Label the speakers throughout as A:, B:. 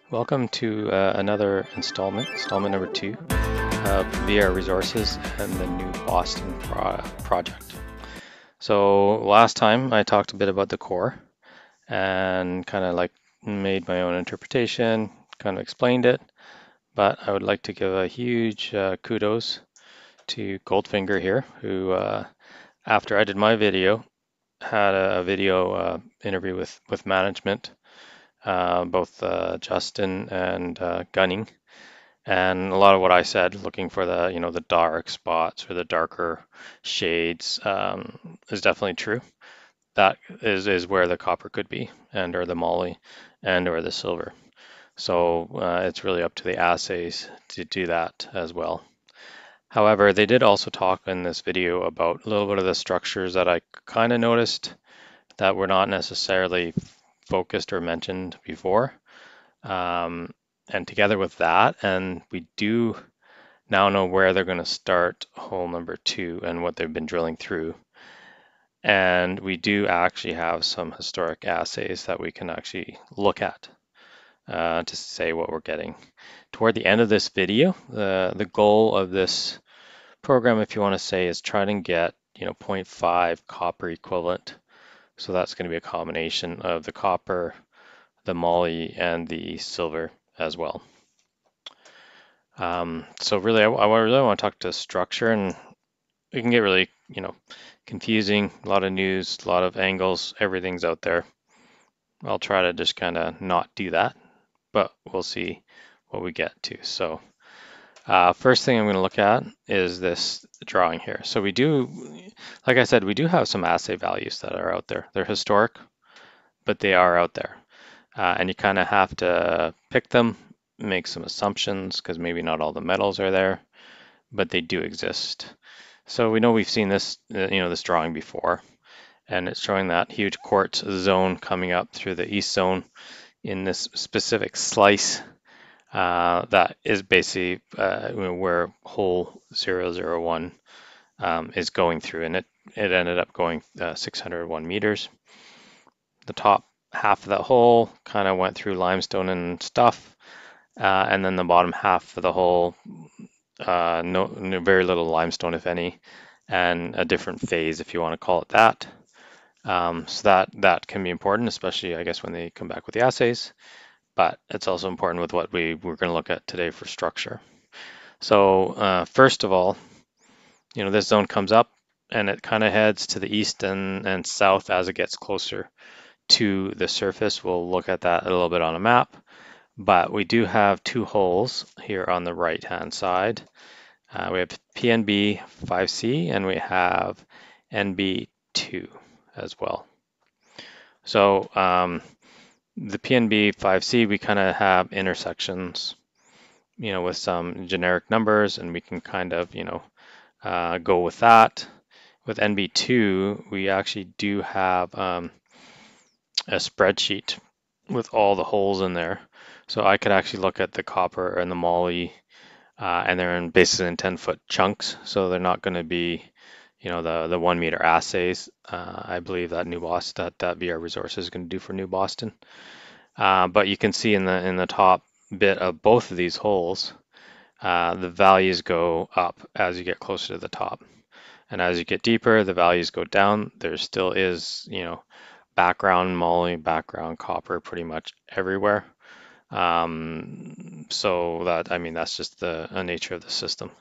A: Welcome to another installment number 2 of VR Resources and the new Boston project. So last time I talked a bit about the core and kind of like made my own interpretation, kind of explained it, but I would like to give a huge kudos to Goldfinger here, who after I did my video, had a video interview with management, both Justin and Gunning. And a lot of what I said, looking for the the dark spots or the darker shades, is definitely true. That is where the copper could be, and or the moly, and or the silver. So it's really up to the assays to do that as well. However, they did also talk in this video about a little bit of the structures that I kind of noticed that were not necessarily focused or mentioned before. And together with that, and we do now know where they're going to start hole number 2 and what they've been drilling through. And we do actually have some historic assays that we can actually look at to say what we're getting. Toward the end of this video, the goal of this program, if you want to say, is try and get 0.5 copper equivalent. So that's going to be a combination of the copper, the moly, and the silver as well. So really, I really want to talk to structure, and it can get really, confusing. A lot of news, a lot of angles, everything's out there. I'll try to just kind of not do that, but we'll see what we get to. So first thing I'm going to look at is this drawing here. So we do, like I said, we do have some assay values that are out there. They're historic, but they are out there. And you kind of have to pick them, make some assumptions, because maybe not all the metals are there, but they do exist. So we know we've seen this, this drawing before, and it's showing that huge quartz zone coming up through the east zone in this specific slice that is basically where hole 001 is going through, and it ended up going 601 meters. The top half of that hole kind of went through limestone and stuff, and then the bottom half of the hole, very little limestone, if any, and a different phase, if you want to call it that. So that can be important, especially, I guess, when they come back with the assays, but it's also important with what we're going to look at today for structure. So first of all, this zone comes up and it kind of heads to the east and south as it gets closer to the surface. We'll look at that a little bit on a map, but we do have 2 holes here on the right hand side. We have PNB 5C and we have NB2 as well. So the PNB 5C, we kind of have intersections, with some generic numbers, and we can kind of, go with that. With NB2, we actually do have a spreadsheet with all the holes in there. So I could actually look at the copper and the moly, and they're basically in 10-foot chunks. So they're not going to be, the 1 meter assays. I believe that New Boston, that VR Resources is going to do for New Boston. But you can see in the top bit of both of these holes, the values go up as you get closer to the top. And as you get deeper, the values go down. There still is, background moly, background copper pretty much everywhere. So that's just the nature of the system.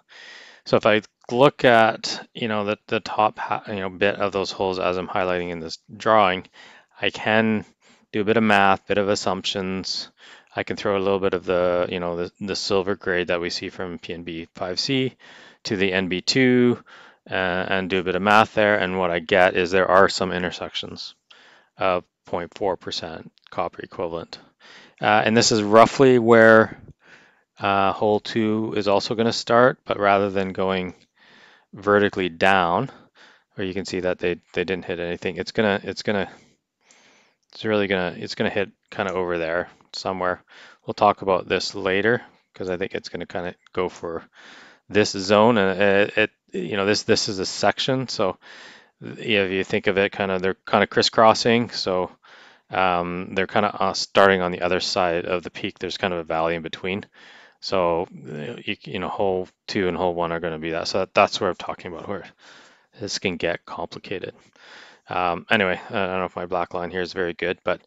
A: So if I look at, the top, bit of those holes as I'm highlighting in this drawing, I can do a bit of math, bit of assumptions. I can throw a little bit of the, the silver grade that we see from PNB 5C to the NB2 and do a bit of math there. And what I get is there are some intersections of 0.4% copper equivalent. And this is roughly where hole 2 is also going to start, but rather than going vertically down, where you can see that they didn't hit anything, it's gonna hit kind of over there somewhere. We'll talk about this later because I think it's going to kind of go for this zone, and this is a section. So if you think of it, they're kind of crisscrossing. So They're kind of starting on the other side of the peak. There's kind of a valley in between. So, hole 2 and hole 1 are going to be that. So that's where I'm talking about, where this can get complicated. Anyway, I don't know if my black line here is very good, but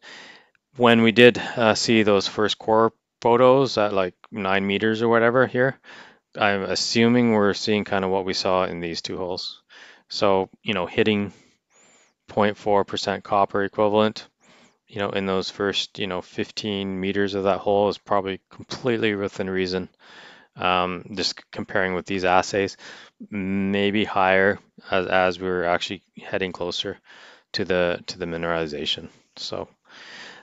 A: when we did see those first core photos at like 9 meters or whatever here, I'm assuming we're seeing kind of what we saw in these two holes. So, hitting 0.4% copper equivalent, in those first, 15 meters of that hole is probably completely within reason. Just comparing with these assays, maybe higher as we were actually heading closer to the mineralization. So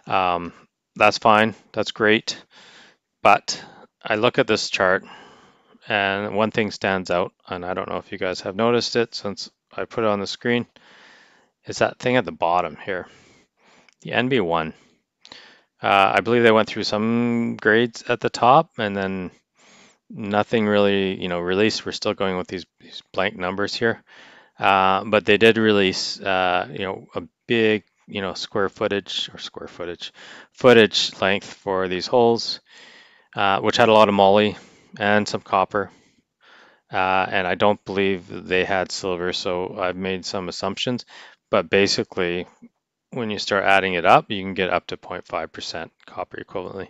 A: that's fine, that's great. But I look at this chart and one thing stands out, and I don't know if you guys have noticed it since I put it on the screen, is that thing at the bottom here, the NB1. I believe they went through some grades at the top and then nothing really, released. We're still going with these blank numbers here. But they did release, a big, footage length for these holes, which had a lot of moly and some copper. And I don't believe they had silver, so I've made some assumptions. But basically, when you start adding it up, you can get up to 0.5% copper equivalently,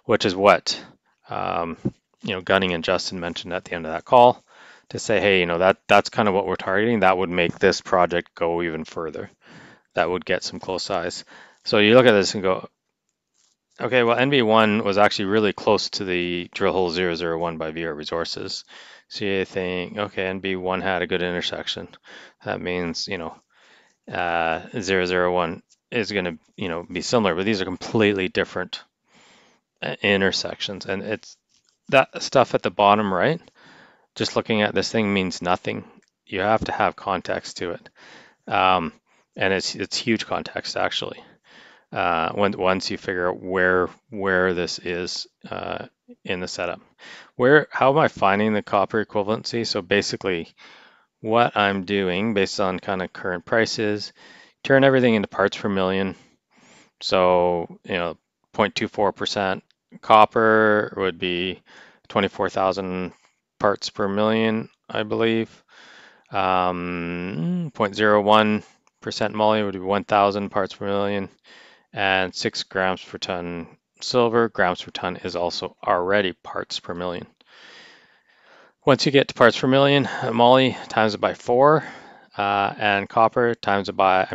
A: which is what Gunning and Justin mentioned at the end of that call to say, hey, that's kind of what we're targeting. That would make this project go even further. That would get some close eyes. So you look at this and go, okay, well, NB1 was actually really close to the Drillhole 001 by VR Resources. So you think, okay, NB1 had a good intersection. That means, 001 is going to, be similar, but these are completely different intersections. And it's that stuff at the bottom right, just looking at this thing means nothing. You have to have context to it. And it's huge context actually. Once you figure out where this is in the setup. How am I finding the copper equivalency? So basically what I'm doing based on kind of current prices, turn everything into parts per million. So, 0.24% copper would be 24,000 parts per million, I believe. 0.01% moly would be 1,000 parts per million, and 6 grams per ton silver. Grams per ton is also already parts per million. Once you get to parts per million, moly times it by 4, and copper times it by,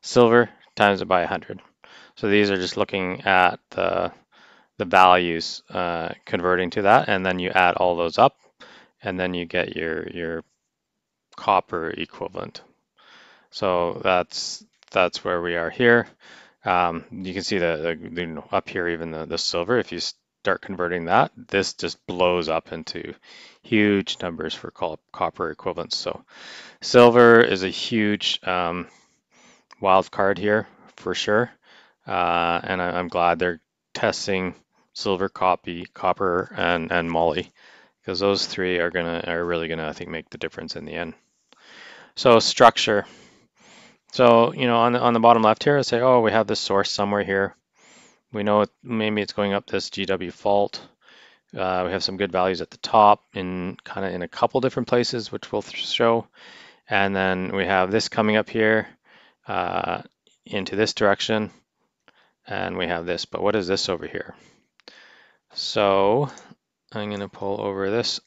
A: silver times it by 100. So these are just looking at the values converting to that, and then you add all those up, and then you get your copper equivalent. So that's where we are here. You can see the up here, even the silver. If you start converting that, this just blows up into huge numbers for copper equivalents. So silver is a huge wild card here for sure. And I'm glad they're testing silver, copper, and moly, because those three are really gonna, I think, make the difference in the end. So structure. So on the bottom left here, I say, oh, we have this source somewhere here. We know maybe it's going up this GW fault. We have some good values at the top in a couple different places, which we'll show. And then we have this coming up here into this direction. And we have this, but what is this over here? So I'm going to pull over this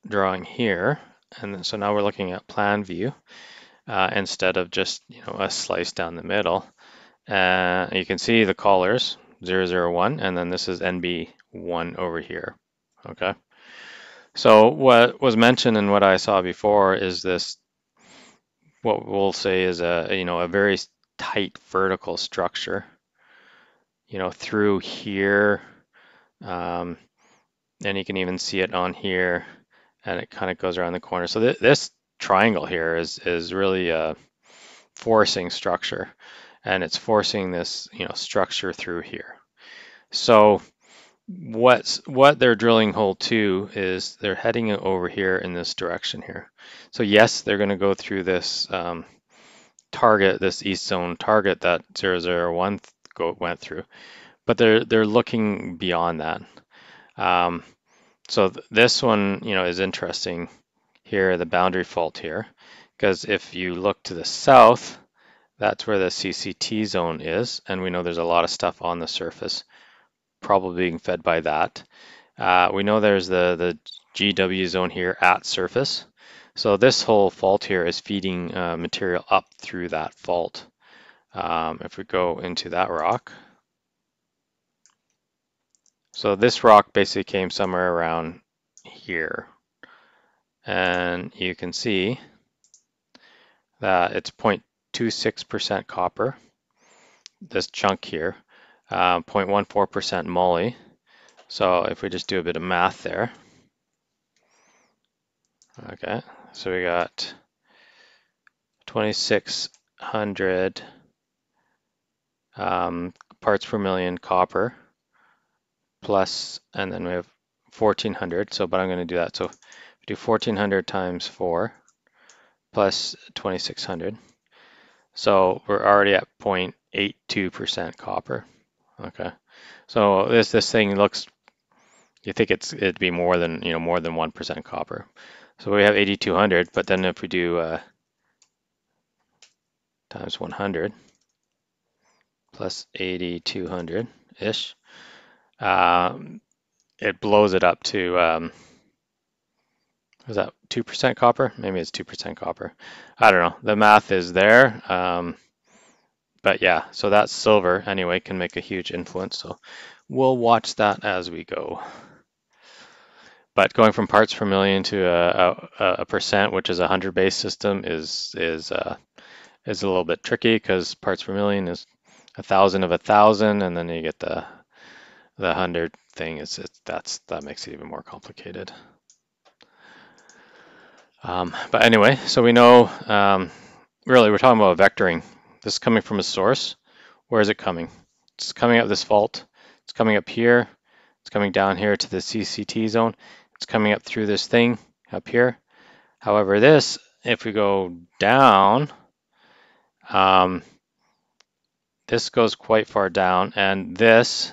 A: drawing here. And so now we're looking at plan view instead of just a slice down the middle. You can see the collars 001, and then this is NB1 over here. Okay. So what was mentioned and what I saw before is this, what we'll say is a very tight vertical structure, through here, and you can even see it on here, and it kind of goes around the corner. So this triangle here is really a forcing structure, and it's forcing this structure through here. So what they're drilling hole 2 is they're heading over here in this direction here. So yes, they're going to go through this target, this east zone target that 001 went through, but they're looking beyond that. So this one, is interesting here, the boundary fault here, because if you look to the south, that's where the CCT zone is, and we know there's a lot of stuff on the surface, probably being fed by that. We know there's the GW zone here at surface. So this whole fault here is feeding material up through that fault. If we go into that rock, so this rock basically came somewhere around here, and you can see that it's 0.26% copper, this chunk here, 0.14% moly. So if we just do a bit of math there, okay, so we got 2,600 parts per million copper plus, and then we have 1,400. So, but I'm going to do that. So, we do 1,400 times 4 plus 2,600. So we're already at 0.82% copper. Okay. So this thing looks, you think it'd be more than 1% copper. So we have 8,200, but then if we do times 100 plus 8,200-ish, it blows it up to, is that 2% copper? Maybe it's 2% copper. I don't know. The math is there. But yeah, so that silver anyway can make a huge influence. So we'll watch that as we go. But going from parts per million to a percent, which is a 100 base system, is a little bit tricky, because parts per million is 1,000 of 1,000, and then you get the 100 thing. That makes it even more complicated. But anyway, so we know, really we're talking about vectoring. This is coming from a source. Where is it coming? It's coming up this fault. It's coming up here. It's coming down here to the CCT zone. It's coming up through this thing up here. However, this, if we go down, this goes quite far down. And this,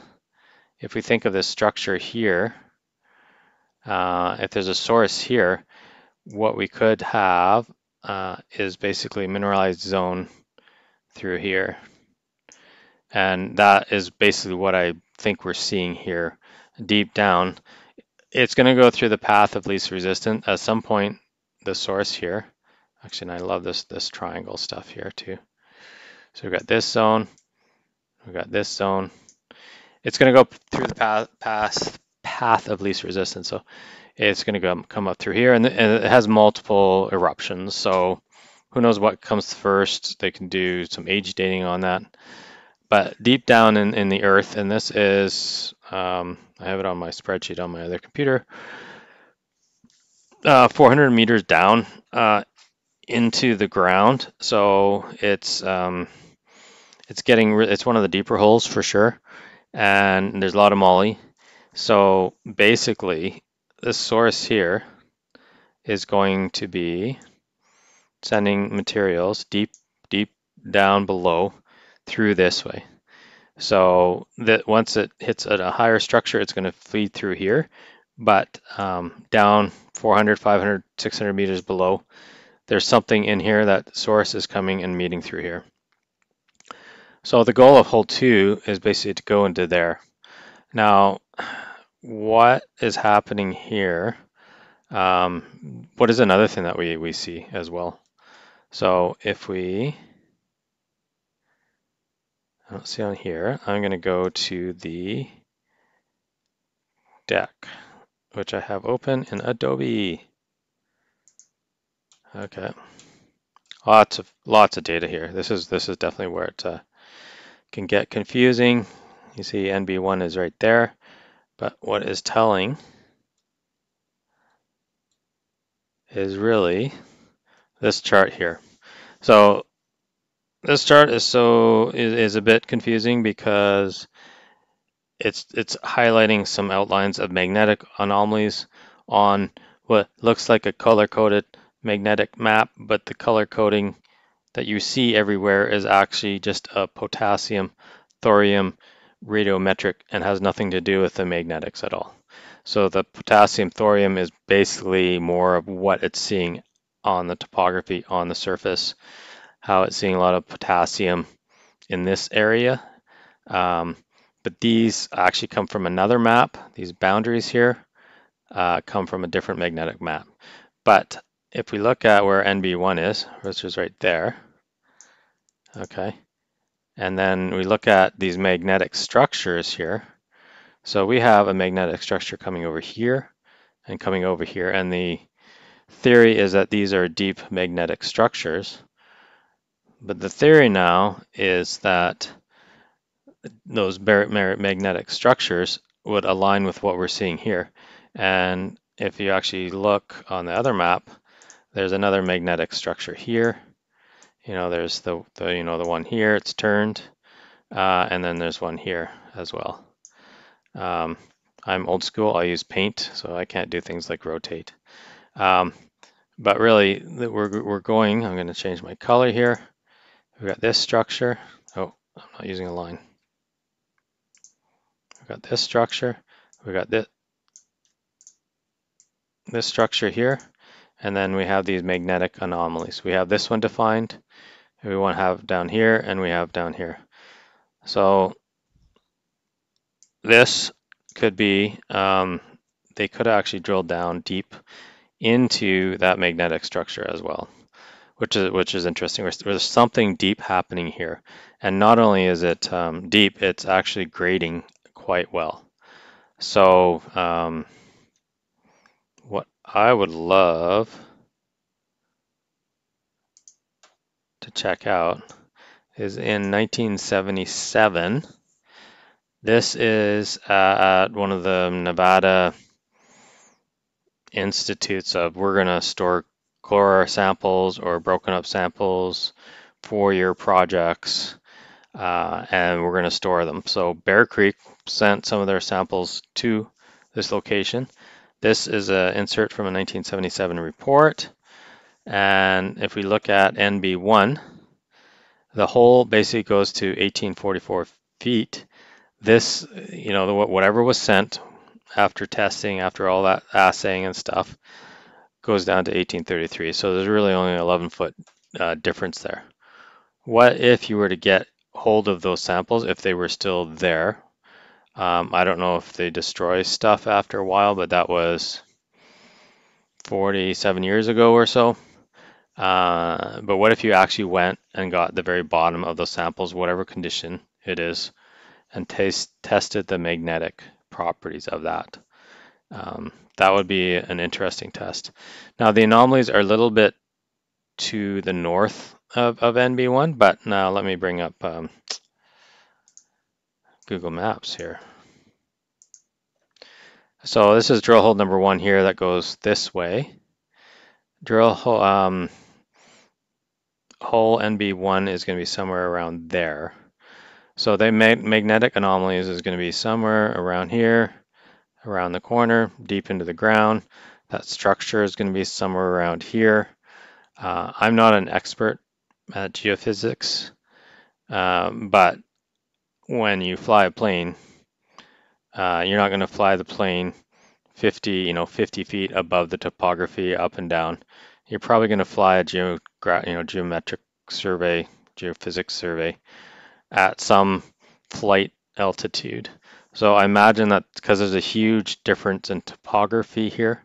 A: if we think of this structure here, if there's a source here, what we could have is basically mineralized zone through here. And that is basically what I think we're seeing here deep down. It's going to go through the path of least resistance. At some point, the source here, actually, and I love this triangle stuff here too. So we've got this zone, we've got this zone. It's going to go through the path of least resistance. So it's going to come up through here, and it has multiple eruptions. So who knows what comes first? They can do some age dating on that. But deep down in the earth, and this is, I have it on my spreadsheet on my other computer, 400 meters down into the ground. So it's one of the deeper holes for sure, and there's a lot of moly. So basically, this source here is going to be sending materials deep down below through this way. So that once it hits at a higher structure, it's going to feed through here, but down 400, 500, 600 meters below, there's something in here that source is coming and meeting through here. So the goal of hole 2 is basically to go into there. Now, what is happening here? What is another thing that we see as well? So if we, I don't see on here, I'm going to go to the deck, which I have open in Adobe. Okay, lots of data here. This is definitely where it can get confusing. You see NB1 is right there, but what is telling is really this chart here. So this chart is a bit confusing because it's highlighting some outlines of magnetic anomalies on what looks like a color-coded magnetic map, but the color coding that you see everywhere is actually just a potassium, thorium, radiometric, and has nothing to do with the magnetics at all. So the potassium, thorium is basically more of what it's seeing on the topography on the surface, how it's seeing a lot of potassium in this area. But these actually come from another map. These boundaries here come from a different magnetic map. But if we look at where NB1 is, which is right there, okay, and then we look at these magnetic structures here. So we have a magnetic structure coming over here and coming over here, and the theory is that these are deep magnetic structures. But the theory now is that those magnetic structures would align with what we're seeing here. And if you actually look on the other map, there's another magnetic structure here. There's the one here, it's turned, and then there's one here as well. I'm old school, I use paint, so I can't do things like rotate. But really, we're going, I'm going to change my color here. We've got this structure. Oh, I'm not using a line. We've got this structure. We've got this structure here. And then we have these magnetic anomalies. We have this one defined. We want to have down here, and we have down here. So this could be, they could actually drill down deep into that magnetic structure as well, which is interesting. There's something deep happening here, and not only is it deep, it's actually grading quite well. So what I would love to check out is in 1977. This is at one of the Nevada institutes of, we're going to store core samples or broken up samples for your projects, and we're going to store them. So Bear Creek sent some of their samples to this location. This is an insert from a 1977 report, and if we look at NB1, the hole basically goes to 1844 feet. This, whatever was sent after testing, after all that assaying and stuff, goes down to 1833. So there's really only an 11-foot difference there. What if you were to get hold of those samples if they were still there? I don't know if they destroy stuff after a while, but that was 47 years ago or so. But what if you actually went and got the very bottom of those samples, whatever condition it is, and tested the magnetic properties of that? That would be an interesting test. Now the anomalies are a little bit to the north of NB1, but now let me bring up Google Maps here. So this is drill hole number 1 here that goes this way. Drill hole, hole NB1 is going to be somewhere around there. So the magnetic anomalies is going to be somewhere around here, around the corner, deep into the ground. That structure is going to be somewhere around here. I'm not an expert at geophysics, but when you fly a plane, you're not going to fly the plane 50 feet above the topography up and down. You're probably going to fly a geometric survey, geophysics survey at some flight altitude. So I imagine that because there's a huge difference in topography here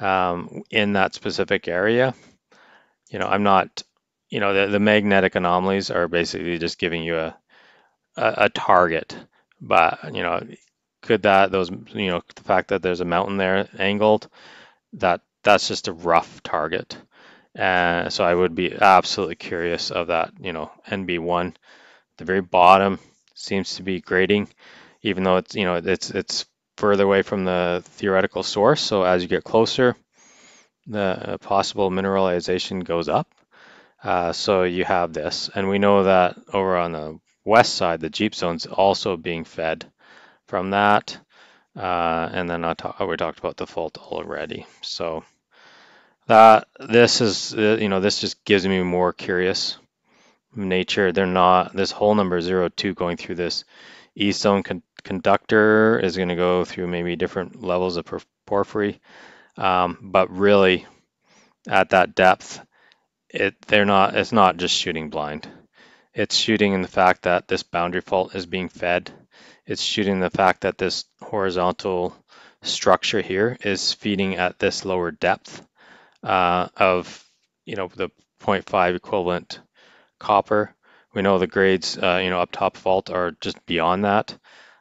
A: in that specific area, I'm not, the magnetic anomalies are basically just giving you a target, but could the fact that there's a mountain there angled, that's just a rough target. So I would be absolutely curious of that. NB1, the very bottom seems to be grading, even though it's further away from the theoretical source. So as you get closer, the possible mineralization goes up. So you have this, and we know that over on the west side, the Jeep zone's also being fed from that. And then we talked about the fault already. So this is, this just gives me more curious nature. They're not, this hole number 02 going through this east zone conductor is going to go through maybe different levels of porphyry. But really at that depth, it's not just shooting blind. It's shooting in the fact that this boundary fault is being fed. It's shooting the fact that this horizontal structure here is feeding at this lower depth of, the 0.5 equivalent copper. We know the grades, up top fault are just beyond that.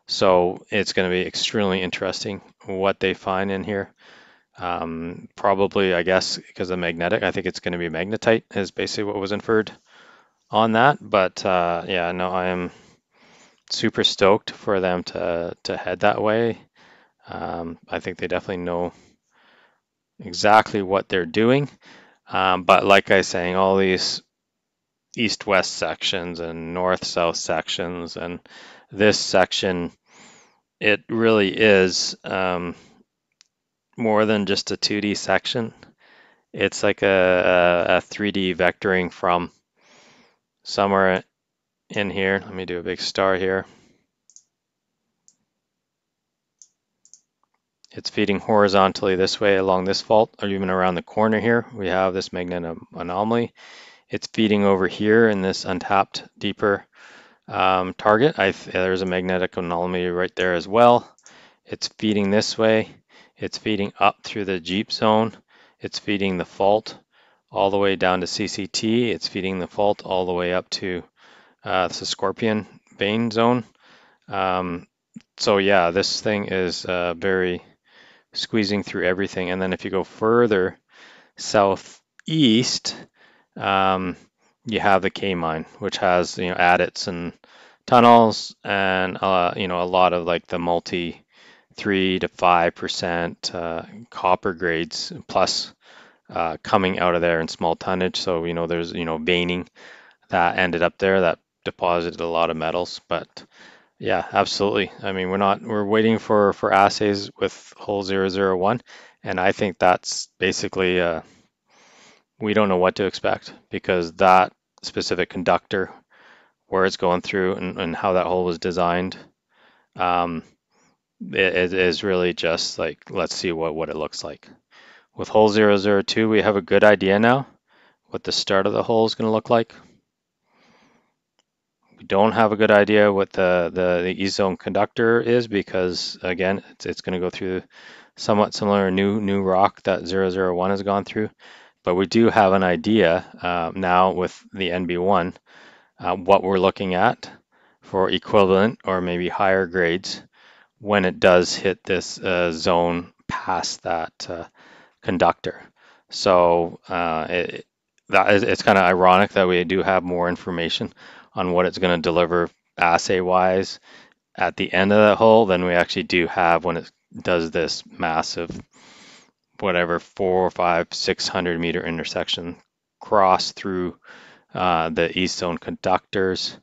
A: So it's going to be extremely interesting what they find in here. Probably, I guess, because of magnetic, I think it's going to be magnetite is basically what was inferred on that. But yeah, no, I am super stoked for them to head that way. I think they definitely know exactly what they're doing. But like I was saying, all these east-west sections and north-south sections and this section, it really is more than just a 2D section. It's like a 3D vectoring from somewhere in here. Let me do a big star here. It's feeding horizontally this way along this fault, or even around the corner here. We have this magnetic anomaly. It's feeding over here in this untapped, deeper target. There's a magnetic anomaly right there as well. It's feeding this way. It's feeding up through the Jeep zone. It's feeding the fault all the way down to CCT. It's feeding the fault all the way up to the Scorpion vein zone. So yeah, this thing is very squeezing through everything. And then if you go further southeast, you have the K mine, which has adits and tunnels and a lot of like the multi 3 to 5% copper grades plus coming out of there in small tonnage. So there's veining that ended up there that deposited a lot of metals. But yeah, absolutely. I mean, we're waiting for assays with hole 001, and I think that's basically we don't know what to expect because that specific conductor, where it's going through and how that hole was designed, it is really just like, let's see what it looks like. With hole 002, we have a good idea now what the start of the hole is going to look like. We don't have a good idea what the east zone conductor is because, again, it's going to go through somewhat similar new rock that 001 has gone through. But we do have an idea now with the NB1 what we're looking at for equivalent or maybe higher grades when it does hit this zone past that conductor. So it's kind of ironic that we do have more information on what it's going to deliver assay-wise at the end of that hole than we actually do have when it does this massive, whatever, 400, 500, 600 meter intersection cross through the east zone conductors.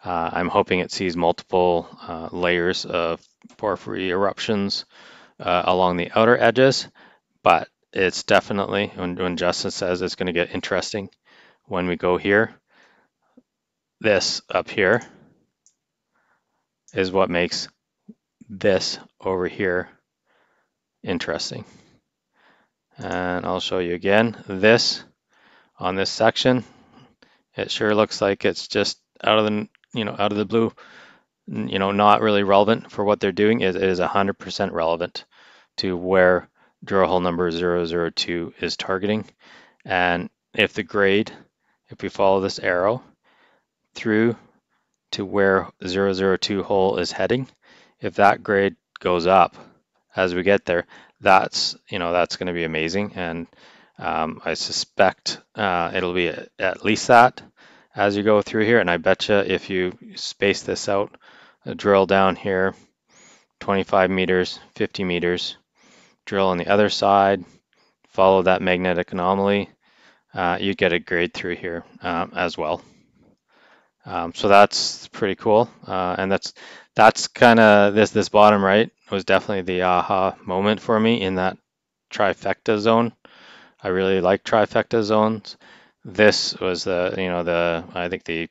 A: I'm hoping it sees multiple layers of porphyry eruptions along the outer edges, but it's definitely, when Justin says it's going to get interesting when we go here, this up here is what makes this over here interesting. And I'll show you again, this on this section, it sure looks like it's just out of the blue, not really relevant for what they're doing. It is 100% relevant to where drill hole number 002 is targeting. And if we follow this arrow through to where 002 hole is heading, if that grade goes up as we get there, that's going to be amazing. And I suspect it'll be at least that as you go through here. And I bet you if you space this out, drill down here 25 meters, 50 meters, drill on the other side, follow that magnetic anomaly, you get a grade through here as well. So that's pretty cool. And that's kind of this bottom right was definitely the aha moment for me in that trifecta zone. I really like trifecta zones. this was I think the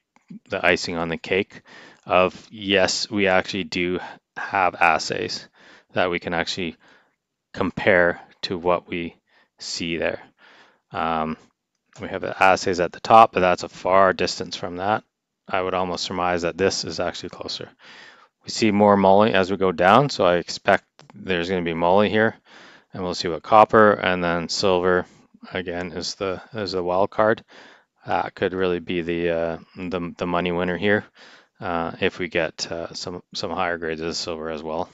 A: icing on the cake of, yes, we actually do have assays that we can actually compare to what we see there. We have the assays at the top, but that's a far distance from that. I would almost surmise that this is actually closer. We see more moly as we go down, so I expect there's going to be moly here, and we'll see what copper, and then silver again is the wild card. That could really be the money winner here if we get some higher grades of silver as well.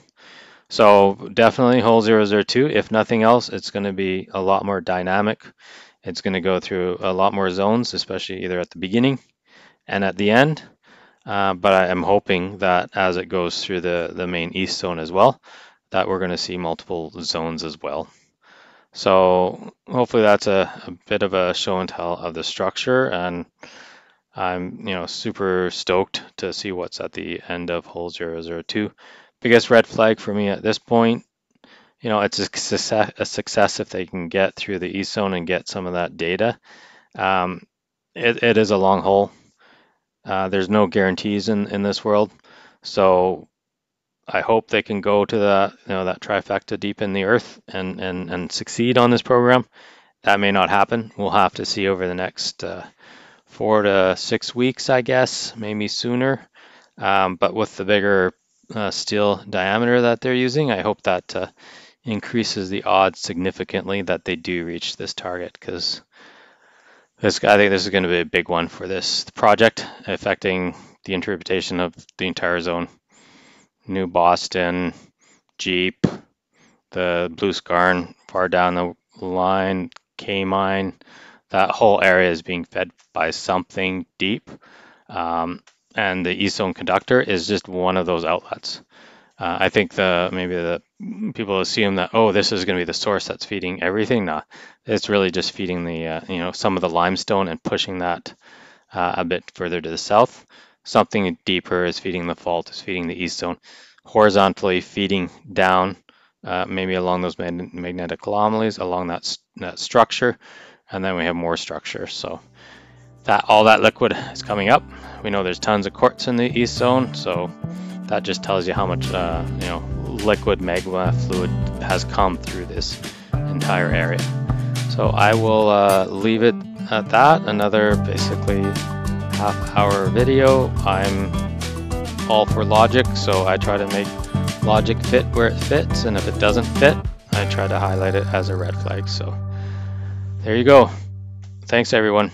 A: So definitely hole 002. If nothing else, it's going to be a lot more dynamic. It's going to go through a lot more zones, especially either at the beginning and at the end. But I am hoping that as it goes through the main east zone as well, that we're going to see multiple zones as well. So hopefully that's a bit of a show and tell of the structure, and I'm super stoked to see what's at the end of hole 002. Biggest red flag for me at this point, it's a success if they can get through the east zone and get some of that data. It is a long hole. There's no guarantees in this world, so I hope they can go to that trifecta deep in the earth and succeed on this program. That may not happen. We'll have to see over the next 4 to 6 weeks, I guess, maybe sooner. But with the bigger steel diameter that they're using, I hope that increases the odds significantly that they do reach this target, because I think this is going to be a big one for this project, affecting the interpretation of the entire zone. New Boston, Jeep, the Blue Scarn far down the line, K-Mine, that whole area is being fed by something deep. And the East Zone Conductor is just one of those outlets. I think maybe the people assume that, oh, this is going to be the source that's feeding everything. No, it's really just feeding the some of the limestone and pushing that a bit further to the south. Something deeper is feeding the fault, is feeding the East Zone, horizontally feeding down, maybe along those magnetic anomalies, along that structure, and then we have more structure. So all that liquid is coming up. We know there's tons of quartz in the East Zone, so that just tells you how much liquid magma fluid has come through this entire area. So I will leave it at that. Another basically half-hour video. I'm all for logic, so I try to make logic fit where it fits, and if it doesn't fit, I try to highlight it as a red flag. So there you go. Thanks, everyone.